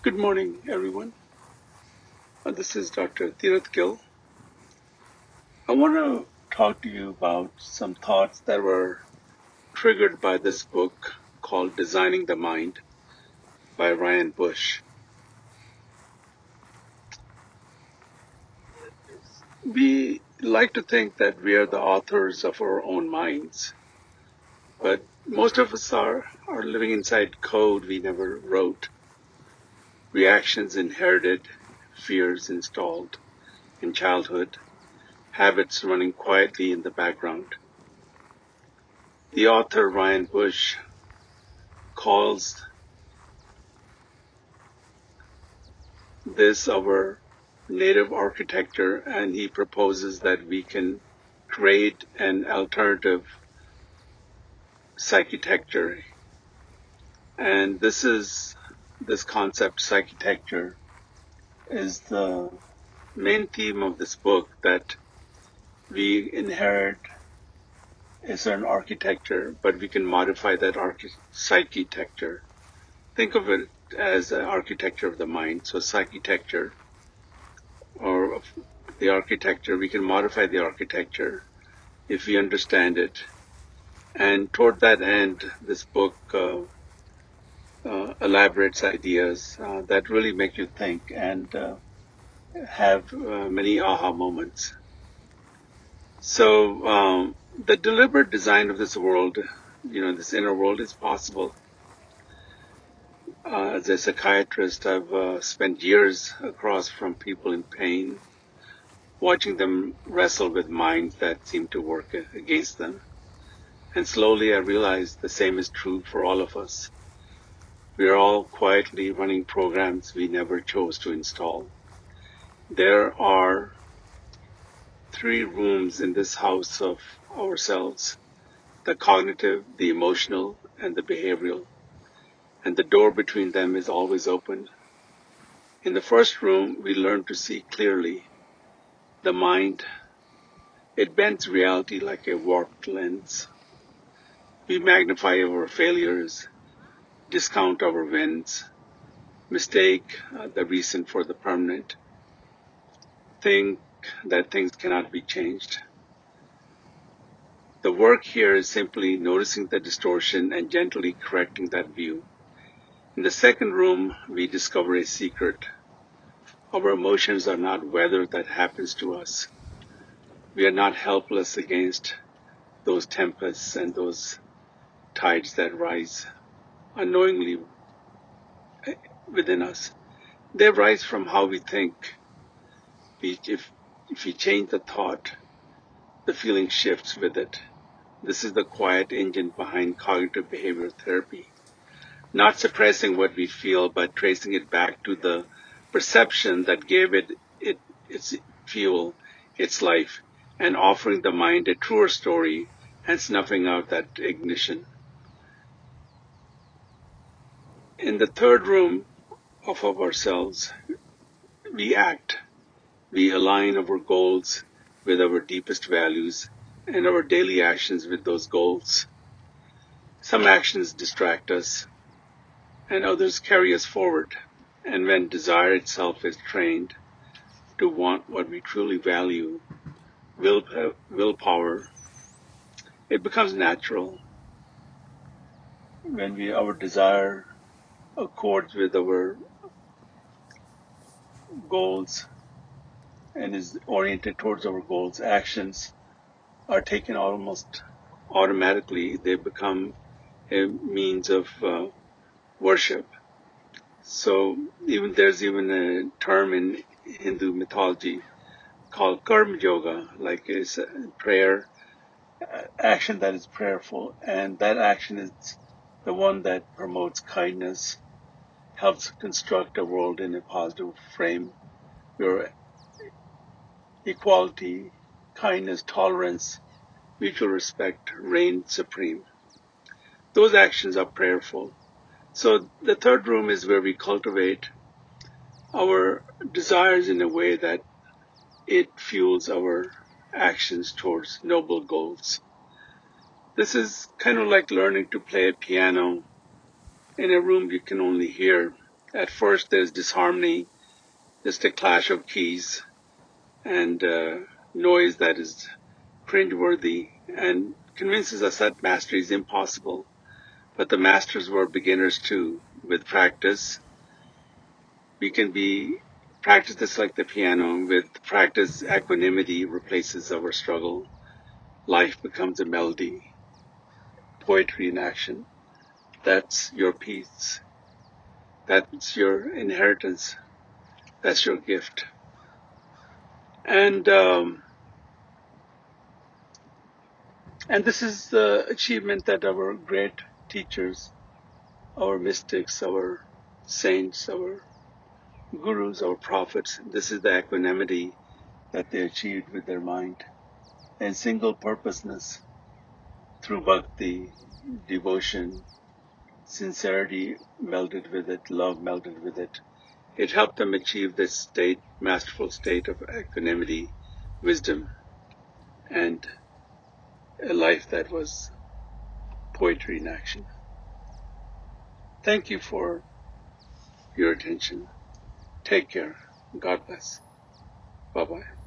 Good morning, everyone. This is Dr. Tirath Gill. I want to talk to you about some thoughts that were triggered by this book called Designing the Mind by Ryan Bush. We like to think that we are the authors of our own minds, but most of us are living inside code we never wrote, reactions inherited, fears installed in childhood, habits running quietly in the background. The author Ryan Bush calls this our native architecture, and he proposes that we can create an alternative psychitecture. And this concept, psychitecture, is the main theme of this book, that we inherit a certain architecture, but we can modify that psychitecture. Think of it as an architecture of the mind. So psychitecture, or the architecture, we can modify the architecture if we understand it. And toward that end, this book elaborates ideas that really make you think and have many aha moments. So the deliberate design of this world, this inner world, is possible. As a psychiatrist, I've spent years across from people in pain, watching them wrestle with minds that seem to work against them. And slowly I realized the same is true for all of us. We are all quietly running programs we never chose to install. There are 3 rooms in this house of ourselves: the cognitive, the emotional, and the behavioral. And the door between them is always open. In the first room, we learn to see clearly. The mind, it bends reality like a warped lens. We magnify our failures, discount our wins, mistake the recent for the permanent, think that things cannot be changed. The work here is simply noticing the distortion and gently correcting that view. In the second room, we discover a secret. Our emotions are not weather that happens to us. We are not helpless against those tempests and those tides that rise unknowingly within us. They rise from how we think. If we change the thought, the feeling shifts with it. This is the quiet engine behind cognitive behavioral therapy. Not suppressing what we feel, but tracing it back to the perception that gave it its fuel, its life, and offering the mind a truer story and snuffing out that ignition. In the third room of ourselves, we act. We align our goals with our deepest values and our daily actions with those goals. Some actions distract us, and others carry us forward. And when desire itself is trained to want what we truly value, willpower, it becomes natural. When our desire accords with our goals and is oriented towards our goals, actions are taken almost automatically. They become a means of worship. So there's even a term in Hindu mythology called karma yoga, like it's a prayer, action that is prayerful, and that action is the one that promotes kindness, helps construct a world in a positive frame where equality, kindness, tolerance, mutual respect reign supreme. Those actions are prayerful. So the third room is where we cultivate our desires in a way that it fuels our actions towards noble goals. This is kind of like learning to play a piano in a room you can only hear. At first there's disharmony, just a clash of keys and noise that is cringeworthy and convinces us that mastery is impossible. But the masters were beginners too. With practice, we can practice this like the piano. With practice, equanimity replaces our struggle. Life becomes a melody, poetry in action. That's your peace. That's your inheritance. That's your gift. And this is the achievement that our great teachers, our mystics, our saints, our gurus, our prophets, this is the equanimity that they achieved with their mind. And single purposeness through bhakti, devotion, sincerity melded with it, love melded with it. It helped them achieve this state, masterful state of equanimity, wisdom, and a life that was poetry in action. Thank you for your attention. Take care. God bless. Bye-bye.